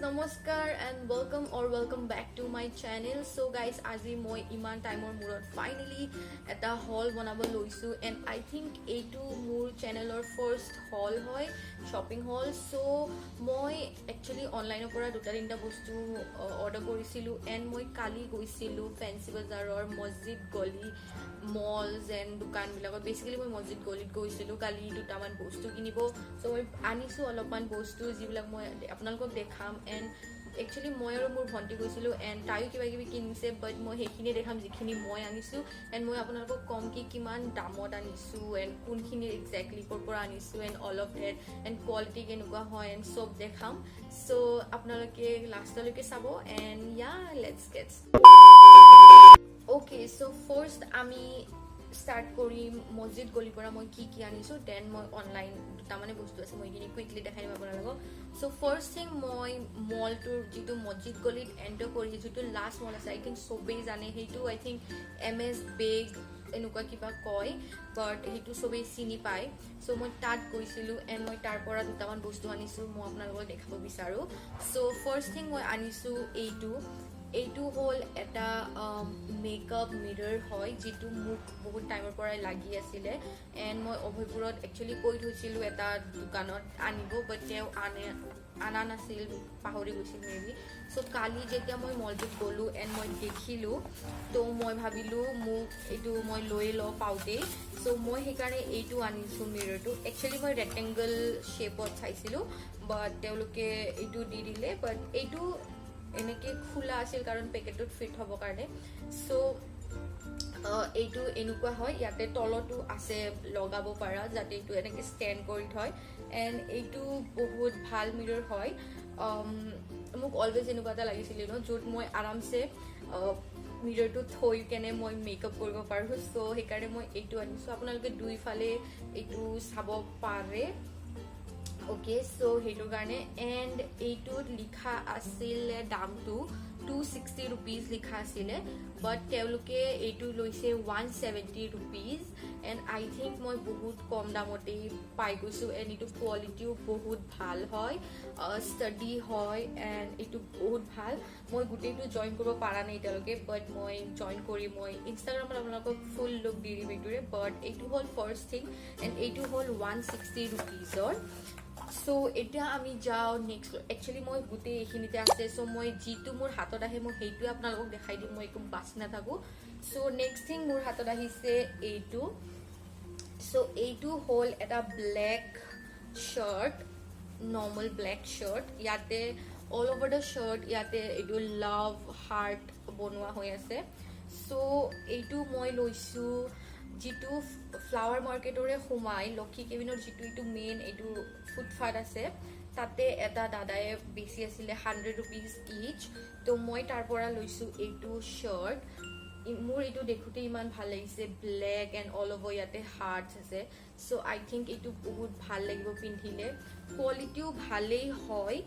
নমস্কাৰ and welcome back to my channel. So guys, আজি মই ইমান টাইমৰ মূৰত ফাইনেলি এটা হল বনাব লৈছো and I think এইটো মোৰ চেনেলৰ ফাৰ্ষ্ট হল হয় শ্বপিং হল. So মই একচুয়ালি অনলাইনৰ পৰা দুটা তিনটা বস্তু অৰ্ডাৰ কৰিছিলো and মই কালি গৈছিলো ফেন্সি বজাৰৰ মছজিদ গলি malls and দোকানবিলাকত. বেসিক্যালি মই মছজিদ গলিত গৈছিলো কালি দুটামান বস্তু কিনিব. so মই আনিছো অলপমান বস্তু যিবিলাক মই আপোনালোকক দেখাম and actually মই আৰু মোৰ ভন্টি গৈছিলো and তাইও কিবা কিবি কিনিছে but মই সেইখিনি দেখাম যিখিনি মই আনিছো and মই আপোনালোকক কম কি কিমান দামত আনিছো and কোনখিনি এক্স্যাক্টলি ক'ৰ পৰা আনিছো and all of that and quality কেনেকুৱা হয় and সব দেখাম. so আপোনালোকে লাষ্টলৈকে চাব and yeah, let's get okay. so first আমি start কৰিম মছজিদ গলিৰ পৰা মই কি আনিছো দেন মই অনলাইন দুটামানে বস্তু আছে মই কিনি কুইকলি দেখাই দিম আপোনালোকক. সো ফাৰ্ষ্ট থিং মই মলটোৰ যিটো মছজিদ গলিত এণ্টাৰ কৰি যিটো লাষ্ট মল আছে আই থিংক চবেই জানে সেইটো আই থিংক MS বেগ এনেকুৱা কিবা কয় বাট সেইটো চবেই চিনি পায়. সো মই তাত গৈছিলোঁ এণ্ড মই তাৰ পৰা দুটামান বস্তু আনিছোঁ মই আপোনালোকক দেখাব বিচাৰোঁ. সো ফাৰ্ষ্ট থিং মই আনিছোঁ এইটো হ'ল এটা মেকআপ মিৰৰ হয় যিটো মোক বহুত টাইমৰ পৰাই লাগি আছিলে এণ্ড মই অভয়পুৰত একচুৱেলি কৈ থৈছিলোঁ এটা দোকানত আনিব বাট তেওঁ আনা নাছিল পাহৰি গৈছিল মেবি. চ' কালি যেতিয়া মই মলটোত গ'লোঁ এণ্ড মই দেখিলোঁ তো মই ভাবিলোঁ মোক এইটো মই লৈ লওঁ পাওঁতেই. চ' মই সেইকাৰণে এইটো আনিছোঁ মিৰৰটো. একচুৱেলি মই ৰেক্টেংগল শ্বেপত চাইছিলোঁ বাট তেওঁলোকে এইটো দি দিলে বাট এইটো এনেকে খোলা আছিল কাৰণ পেকেটত ফিট হ'ব কাৰণে. সো এইটো এনেকুৱা হয় ইয়াতে তলতো আছে লগাব পাৰা যাতে এইটো এনেকে ষ্টেণ্ড কৰি থয় এণ্ড এইটো বহুত ভাল মিৰৰ হয়. মোক অলৱেজ এনেকুৱা এটা লাগিছিল য'ত মই আৰামছে মিৰৰটো থৈ কেনে মই মেকআপ কৰিব পাৰোঁ. চ' সেইকাৰণে মই এইটো আনিছোঁ. আপোনালোকে দুইফালে এইটো চাব পাৰে. ওকে সো সেইটো কাৰণে এণ্ড এইটোত লিখা আছিলে দামটো 260 rupees লিখা আছিলে বাট তেওঁলোকে এইটো লৈছে 170 rupees এণ্ড আই থিংক মই বহুত কম দামতেই পাই গৈছোঁ এণ্ড এইটো কোৱালিটিও বহুত ভাল হয় ষ্টাডি হয় এণ্ড এইটো বহুত ভাল. মই গোটেইটো জইন কৰিব পৰা নাই এতিয়ালৈকে বাট মই জইন কৰি মই ইনষ্টাগ্ৰামত আপোনালোকক ফুল লুক দি দিম এইটোৰে. বাট এইটো হ'ল ফাৰ্ষ্ট থিং এণ্ড এইটো হ'ল 160 rupeesৰ. সো এতিয়া আমি যাওঁ নেক্সট. একচুৱেলি মই গোটেই এইখিনিতে আছে চ' মই যিটো মোৰ হাতত আহে মই সেইটোৱে আপোনালোকক দেখাই দিম মই একো বাছি নাথাকোঁ. চ' নেক্সট থিং মোৰ হাতত আহিছে এইটো. চ' এইটো হ'ল এটা black shirt normal black shirt. ইয়াতে অল অভাৰ দ্য শ্বাৰ্ট ইয়াতে এইটো লাভ হাৰ্ট বনোৱা হৈ আছে. চ' এইটো মই লৈছোঁ যিটো ফ্লাৱাৰ মাৰ্কেটৰে সোমাই লক্ষী কেবিনৰ যিটো এইটো মেইন এইটো ফুটপাথ আছে তাতে এটা দাদাই বেছি আছিলে 100 rupees ইচ. তো মই তাৰ পৰা লৈছোঁ এইটো শ্বাৰ্ট. মোৰ এইটো দেখোঁতে ইমান ভাল লাগিছে ব্লেক এণ্ড অল অভাৰ ইয়াতে হাৰ্টছ আছে. চ' আই থিংক এইটো বহুত ভাল লাগিব পিন্ধিলে. কোৱালিটিও ভালেই হয়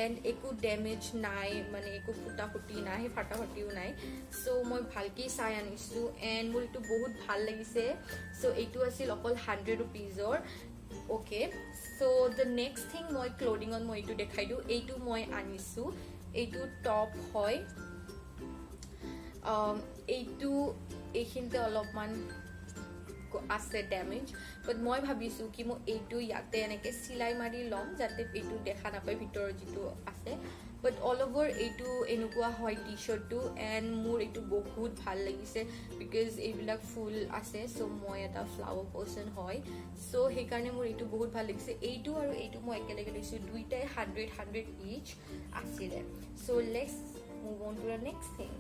এণ্ড একো ডেমেজ নাই মানে একো ফুটি নাই ফাটাফাটিও নাই. চ' মই ভালকৈ চাই আনিছোঁ এণ্ড মোৰ এইটো বহুত ভাল লাগিছে. চ' এইটো আছিল অকল 100 rupeesৰ. Okay so' the next thing মই ক্লথিঙত মই এইটো দেখাই দিওঁ. এইটো মই আনিছোঁ এইটো টপ হয়. এইটো এইখিনিতে অলপমান আছে ডেমেজ বাট মই ভাবিছোঁ কি মই এইটো ইয়াতে এনেকৈ চিলাই মাৰি ল'ম যাতে এইটো দেখা নাপায় ভিতৰৰ যিটো আছে. বাট অল অভাৰ এইটো এনেকুৱা হয় টি শ্বাৰ্টটো এণ্ড মোৰ এইটো বহুত ভাল লাগিছে বিকজ এইবিলাক ফুল আছে. চ' মই এটা ফ্লাৱাৰ পাৰ্চন হয় চ' সেইকাৰণে মোৰ এইটো বহুত ভাল লাগিছে. এইটো আৰু এইটো মই একেলগে লৈছোঁ দুইটাই 100 ইচ আছিলে. So' let's move on to the next thing.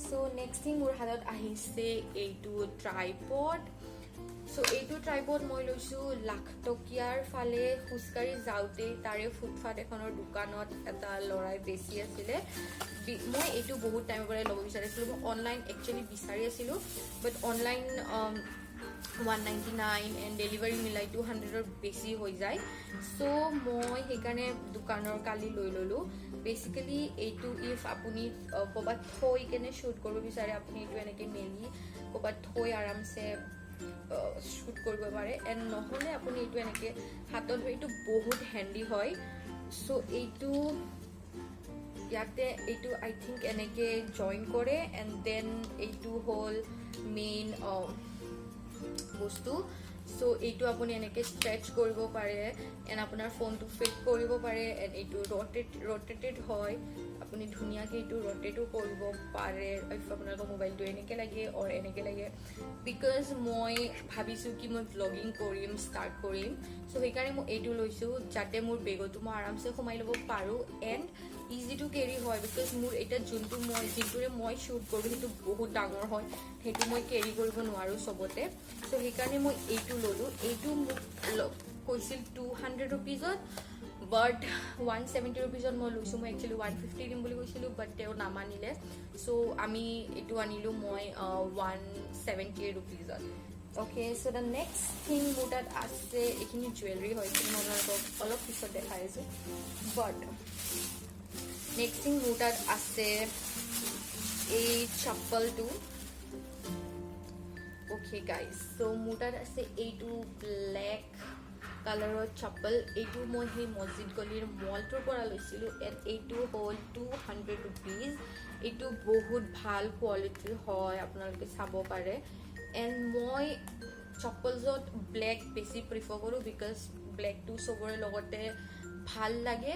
So' next thing মোৰ হাতত আহিছে এইটো ট্ৰাইপড. চ' এইটো ট্ৰাইপড মই লৈছোঁ লাখটকীয়াৰ ফালে খোজকাঢ়ি যাওঁতেই তাৰে ফুটপাথ এখনৰ দোকানত এটা ল'ৰাই বেছি আছিলে. মই এইটো বহুত টাইমৰ পৰাই ল'ব বিচাৰিছিলোঁ. মই অনলাইন একচুৱেলি বিচাৰি আছিলোঁ বাট অনলাইন 199 এণ্ড ডেলিভাৰী মিলাই 200ৰ বেছি হৈ যায়. চ' মই সেইকাৰণে দোকানৰ কালি লৈ ল'লোঁ. বেচিকেলি এইটো ইফ আপুনি ক'ৰবাত থৈ কেনে শ্বুট কৰিব বিচাৰে আপুনি এইটো এনেকৈ মেলি ক'ৰবাত থৈ আৰামছে শ্বুট কৰিব পাৰে এণ্ড নহ'লে আপুনি এইটো এনেকৈ হাতত এইটো বহুত হেণ্ডি হয়. চ' এইটো ইয়াতে এইটো আই থিংক এনেকৈ জইন কৰে এণ্ড দেন এইটো হ'ল মেইন বস্তু সো এইটো আপুনি এনেকৈ ষ্ট্ৰেচ কৰিব পাৰে এণ্ড আপোনাৰ ফোনটো ফিট কৰিব পাৰে এণ্ড এইটো ৰটেটেড হয় আপুনি ধুনীয়াকৈ এইটো ৰটেটো কৰিব পাৰে ইফ আপোনালোকৰ মোবাইলটো এনেকৈ লাগে অৰ এনেকৈ লাগে বিকজ মই ভাবিছোঁ কি মই ভ্লগিং কৰিম ষ্টাৰ্ট কৰিম চ' সেইকাৰণে মই এইটো লৈছোঁ যাতে মোৰ বেগতো মই আৰামছে সোমাই ল'ব পাৰোঁ এণ্ড ইজি টু কেৰি হয় বিকজ মোৰ এতিয়া যিটোৰে মই শ্বুট কৰোঁ সেইটো বহুত ডাঙৰ হয় সেইটো মই কেৰি কৰিব নোৱাৰোঁ চবতে চ' সেইকাৰণে মই এইটো ল'লোঁ এইটো মোক কৈছিল 200 ৰুপিজত বাট 170 ৰুপিজত মই লৈছোঁ মই একচুৱেলি 150 দিম বুলি কৈছিলোঁ বাট তেওঁ নামানিলে চ' আমি এইটো আনিলোঁ মই 170 ৰুপিজত okay so' the next thing মোৰ তাত আছে এইখিনি জুৱেলাৰী হয় এইখিনি মই আপোনালোকক অলপ পিছত দেখাই আছোঁ বাট নেক্সট থিং মোৰ তাত আছে এই চাপ্পলটো অ'কে গাইজ চ' মোৰ তাত আছে এইটো ব্লেক কালাৰৰ চাপ্পল এইটো মই সেই মছজিদ গলিৰ মলটোৰ পৰা লৈছিলোঁ এণ্ড এইটো হ'ল 200 ৰুপিজ এইটো বহুত ভাল কোৱালিটিৰ হয় আপোনালোকে চাব পাৰে এণ্ড মই চাপ্পলছত ব্লেক বেছি প্ৰিফাৰ কৰোঁ বিকজ ব্লেকটো চবৰে লগতে ভাল লাগে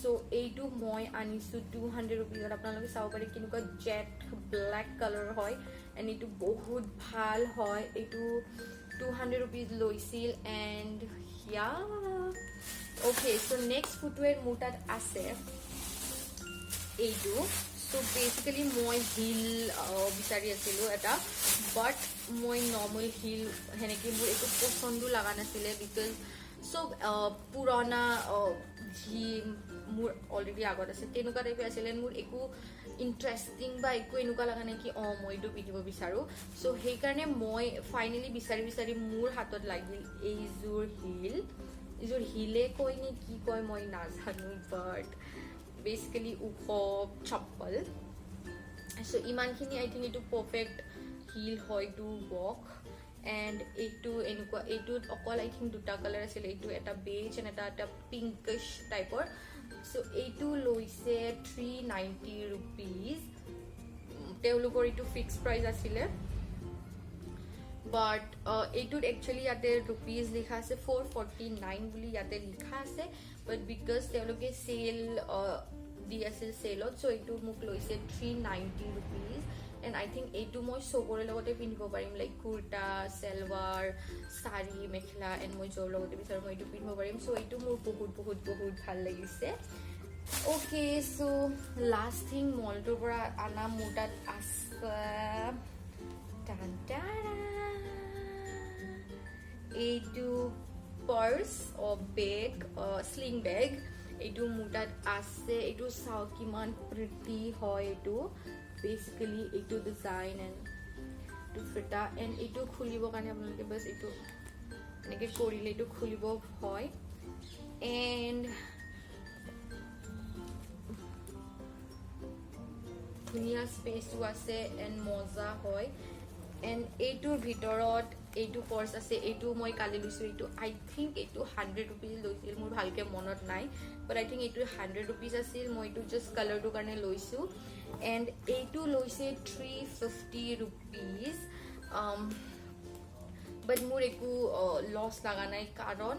চ' এইটো মই আনিছোঁ 200 ৰুপিজত আপোনালোকে চাব পাৰে কেনেকুৱা জেট ব্লেক কালাৰ হয় এণ্ড এইটো বহুত ভাল হয় এইটো 200 ৰুপিজ লৈছিল এণ্ড ইয়া অ'কে চ' নেক্সট ফুটৱেৰ মোৰ তাত আছে এইটো চ' বেচিকেলি মই হিল বিচাৰি আছিলোঁ এটা বাট মই নৰ্মেল হিল সেনেকৈ মোৰ একো পচন্দো লগা নাছিলে বিকজ চব পুৰণা যি মোৰ অলৰেডি আগত আছে তেনেকুৱা টাইপে আছিলে মোৰ একো ইণ্টাৰেষ্টিং বা একো এনেকুৱা লগা নাই কি মই এইটো পিন্ধিব বিচাৰোঁ চ' সেইকাৰণে মই ফাইনেলি বিচাৰি মোৰ হাতত লাগিল এইযোৰ হিলে কয় নে কি কয় মই নাজানো বাট বেচিকেলি ওখ চাপ্পল চ' ইমানখিনি আই থিংক এইটো পাৰফেক্ট হিল হয় টু ৱক এণ্ড এইটোত অকল আই থিংক দুটা কালাৰ আছিল এইটো এটা বেজ এণ্ড এটা পিংকিছ টাইপৰ চ' এইটো লৈছে 390 ৰুপিজ তেওঁলোকৰ এইটো ফিক্স প্ৰাইচ আছিলে বাট এইটোত একচুৱেলি ইয়াতে ৰুপিজ লিখা আছে 449 বুলি ইয়াতে লিখা আছে বাট বিকজ তেওঁলোকে চেল দি আছিল চেলত চ' এইটো মোক লৈছে 390 ৰুপিজ এণ্ড আই থিংক এইটো মই চবৰে লগতে পিন্ধিব পাৰিম লাইক কুৰ্তা চেলৱাৰ শাৰী মেখেলা এণ্ড মই য'ৰ লগতে বিচাৰোঁ মই এইটো পিন্ধিব পাৰিম চ' এইটো মোৰ বহুত ভাল লাগিছে অ'কে চ' লাষ্ট থিং মলটোৰ পৰা আনা মোৰ তাত আছে এইটো পাৰ্চ বেগ স্লিং বেগ এইটো মোৰ তাত আছে এইটো চাওঁ কিমান প্ৰিটি হয় এইটো বেচিকেলি এইটো ডিজাইন এণ্ড এইটো ফিটা এণ্ড এইটো খুলিবৰ কাৰণে আপোনালোকে বাছ এইটো এনেকৈ কৰিলে এইটো খুলিব হয় এণ্ড ধুনীয়া স্পেচো আছে এণ্ড মজা হয় এণ্ড এইটোৰ ভিতৰত এইটো পাৰ্চ আছে এইটো মই কালি লৈছোঁ এইটো আই থিংক এইটো 100 ৰুপিজ লৈছিল মোৰ ভালকৈ মনত নাই বাট আই থিংক এইটো 100 ৰুপিজ আছিল মই এইটো জাষ্ট কালাৰটোৰ কাৰণে লৈছোঁ এণ্ড এইটো লৈছে 350 ৰুপিজ বাট মোৰ একো লছ লগা নাই কাৰণ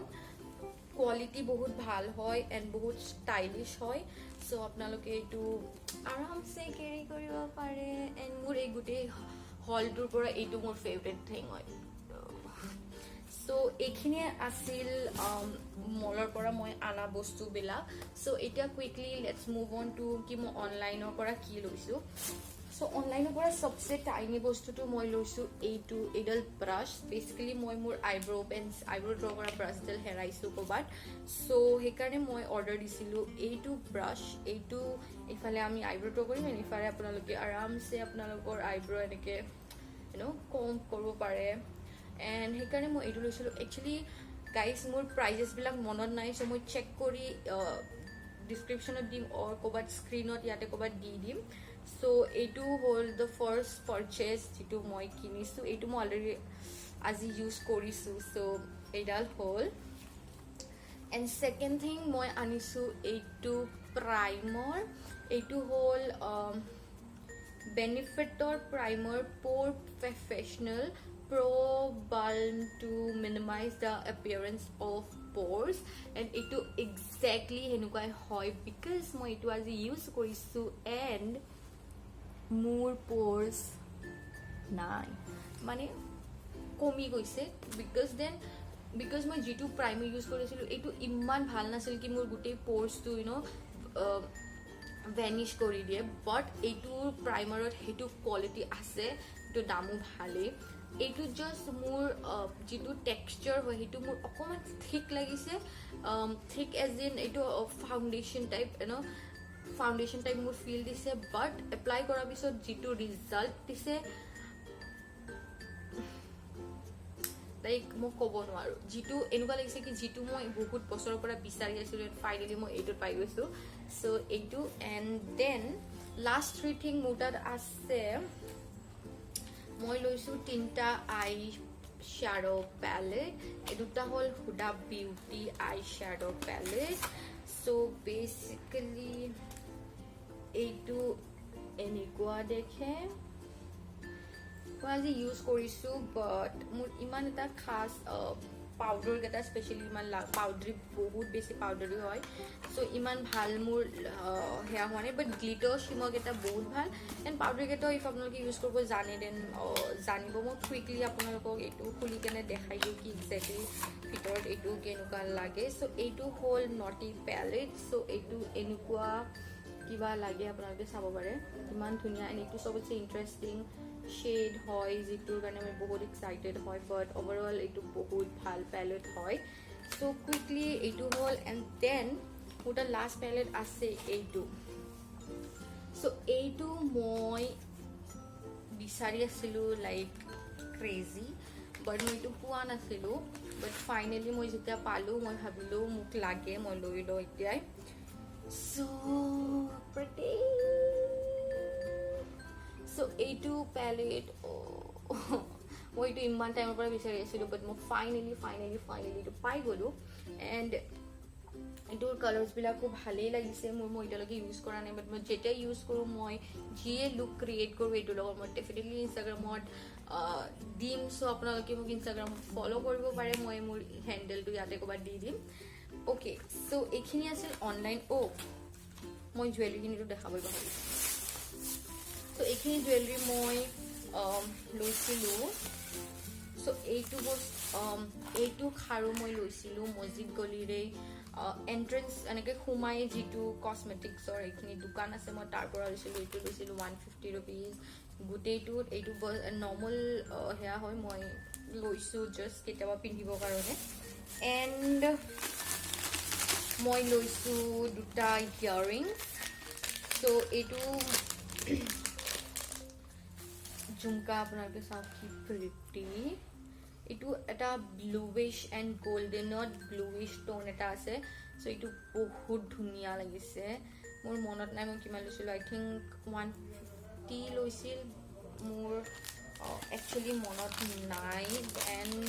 কোৱালিটি বহুত ভাল হয় এণ্ড বহুত ষ্টাইলিছ হয় চ' আপোনালোকে এইটো আৰামছে কেৰি কৰিব পাৰে এণ্ড মোৰ এই গোটেই হলটোৰ পৰা এইটো মোৰ ফেভৰেট থিং হয় চ' এইখিনিয়ে আছিল মলৰ পৰা মই আনা বস্তুবিলাক চ' এতিয়া quickly let's move on to কি মই অনলাইনৰ পৰা কি লৈছোঁ চ' অনলাইনৰ পৰা চবচে টাইনি বস্তুটো মই লৈছোঁ এইডাল ব্ৰাছ বেচিকেলি মই মোৰ আইব্ৰ' ড্ৰ কৰা ব্ৰাছডাল হেৰাইছোঁ ক'ৰবাত চ' সেইকাৰণে মই অৰ্ডাৰ দিছিলোঁ এইটো ব্ৰাছ এইটো ইফালে আমি আইব্ৰ' ড্ৰ কৰিম ইফালে আপোনালোকে আৰামছে আপোনালোকৰ আইব্ৰ' এনেকৈ কম কৰিব পাৰে এণ্ড সেইকাৰণে মই এইটো লৈছিলোঁ একচুৱেলি গাইজ মোৰ প্ৰাইজেছবিলাক মনত নাই চ' মই চেক কৰি ডিছক্ৰিপশ্যনত দিম ক'ৰবাত স্ক্ৰীণত ইয়াতে ক'ৰবাত দি দিম চ' এইটো হ'ল দ্য ফাৰ্ষ্ট পাৰ্চেছ যিটো মই কিনিছোঁ এইটো মই অলৰেডি আজি ইউজ কৰিছোঁ চ' এইডাল হ'ল এণ্ড ছেকেণ্ড থিং মই আনিছোঁ এইটো প্ৰাইমৰ এইটো হ'ল বেনিফিটৰ প্ৰাইমৰ প'ৰ professional pro balm to minimize the appearance of pores and etu exactly henukai hoy because moi etu aji use korisu and more pores nai mane komi goise because moi g2 primer use korisilu etu imman bhal nasil ki mor gutei pores to vanish kori die but etu primer ot hetu quality ase to damu bhale এইটো just মোৰ যেটো texture হয় সেইটো মোৰ অকমান থিক লাগিছে থিক এজ ইন এইটো ফাউণ্ডেশ্যন টাইপ ফাউণ্ডেশ্যন টাইপ মোৰ ফিল দিছে বাট এপ্লাই কৰাৰ পিছত যেটো ৰিজাল্ট দিছে লাইক মই ক'ব নোৱাৰো যেটো এনেকুৱা লাগিছে কি যেটো মই বহুত বছৰৰ পৰা বিচাৰি আছিলো ফাইনালি মই এইটো পাই গৈছো সো এইটো and then last three thing মোৰ তাত আছে মই লৈছো তিনটা আই শ্যাডো প্যালেট এই দুটা হল Huda beauty eye shadow palette so basically এইটো এনেকুৱা দেখে মই আজি ইউজ কৰিছো বাট মোৰ ইমান এটা খাস পাউডাৰ কেটা স্পেশালি ইমান পাউডাৰি বহুত বেছি পাউডাৰি হয় সো ইমান ভাল মোৰ হেয়া হোৱা নাই বাট গ্লিটাৰ শিমৰ কেটা বহুত ভাল এণ্ড পাউডাৰ কেটা ইফ আপোনালোকে ইউজ কৰিব জানে দেন জানিব মই কুইকলি আপোনালোকক এইটো খুলি কেনে দেখাই দিওঁ কি এক্সেক্টলি ভিতৰত এইটো কেনেকুৱা লাগে সো এইটো হ'ল নটি প্যালেট সো এইটো এনেকুৱা কিবা লাগে আপোনালোকে চাব পাৰে ইমান ধুনীয়া এণ্ড এইটো চবতছে interesting shade hoy jitur kane me bahut excited hoy but overall etu bahut bhal palette hoy so quickly etu hol and then puta last palette ase etu so etu moi bisari asilu like crazy but moi etu puwa nasilu but finally moi jetia palu moi bhabilu muk lage moi loi lo etiai so pretty so এইটো palette মই এইটো ইমান টাইমৰ পৰা বিচাৰি আছিলো বাট মই finally এইটো পাই গলো এণ্ড এইটোৰ কালাৰ্ছ বিলাকো ভালেই লাগিছে মই এতিয়ালৈকে ইউজ কৰা নাই বাট মই যেতিয়া ইউজ কৰোঁ মই যিয়ে লুক ক্ৰিয়েট কৰোঁ এইটোৰ লগত মই ডেফিনেটলি ইনষ্টাগ্ৰামত দিম চ' আপোনালোকে মোক ইনষ্টাগ্ৰামত ফ'ল' কৰিব পাৰে মই মোৰ হেণ্ডেলটো ইয়াতে ক'ৰবাত দি দিম অ'কে চ' এইখিনি আছিল অনলাইন মই জুৱেলাৰীখিনিটো দেখাবই পাহৰিছোঁ so এইখিনি জুৱেলাৰী মই লৈছিলো so এইটো খাৰু মই লৈছিলো মছজিদ গলিৰে এন্ট্ৰেন্স এনেকে সোমাই যেটো কসমেটিক্সৰ এইখিনি দোকান আছে মই তাৰ পৰা লৈছিলো এইটো লৈছিলো 150 rupees গুটেইটোত এইটো নৰ্মেল হেয়া হয় মই লৈছো জাস্ট কেতিয়াবা পিন্ধিবৰ কাৰণে এণ্ড মই লৈছো দুটা ইয়াৰিং so এইটো झुमका আপোনালোকে চাওক কি প্ৰিটি এইটো এটা ব্লুইশ এণ্ড গোল্ডেনত ব্লুইশ টোন এটা আছে সো এইটো বহুত ধুনীয়া লাগিছে মোৰ মনত নাই মই কিমান লৈছিলো আই থিংক 150 লৈছিল মোৰ একচুয়ালি মনত নাই এণ্ড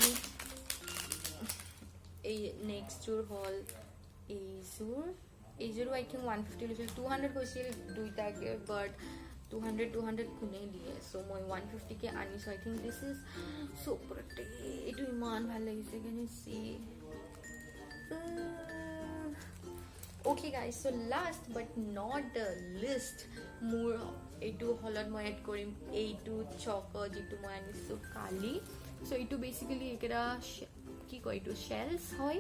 এই নেক্সট জোৰ হ'ল এইযোৰ আই থিংক 150 লৈছিল 200 কৈছিল দুইটাকে বাট 200 কোনে দিয়ে সো মই 150 কে আনিছো I think this is so pretty এইটো ইমান ভাল লাগিছে can you see okay guys so last but not the least মোৰ এইটো হলত মই এড কৰিম এইটো চক যেটো মই আনিছো কালি সো এইটো বেসিক্যালি একেটা কি কয় এইটো শেলস হয়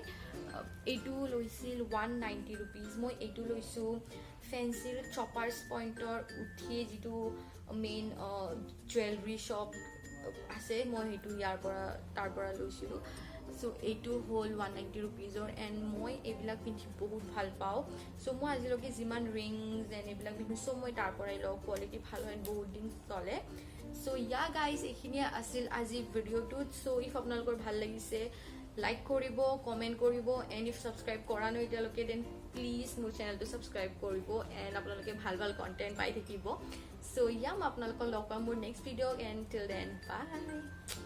এইটো লৈছিল 190 rupees মই এইটো লৈছো ফেন্সিৰ চপাৰ্স পইণ্টৰ উঠিয়ে যেটো মেইন জুৱেলাৰী শ্বপ আছে মই এইটো ইয়াৰ পৰা তাৰ পৰা লৈছিলো সো এইটো হ'ল 190 rupeesৰ এণ্ড মই এইবিলাক পিন্ধি বহুত ভাল পাওঁ সো মই আজিলৈকে যিমান ৰিংছ এণ্ড এইবিলাক পিন্ধিছো মই তাৰ পৰাই লওঁ কোৱালিটি ভাল হয় বহুত দিন চলে সো ইয়া গাইজ এইখিনি আছিল আজি ভিডিঅ'টোত সো ইফ আপোনালোকৰ ভাল লাগিছে লাইক কৰিব কমেন্ট কৰিব এণ্ড ইফ সাবস্ক্ৰাইব কৰা নাই এতিয়ালৈকে দেন প্লিজ মোৰ চেনেলটো সাবস্ক্ৰাইব কৰিব এণ্ড আপোনালোকে ভাল কন্টেন্ট পাই থাকিব সো ইয়া মই আপোনালোকক লগ পাম মোৰ next video' and till then by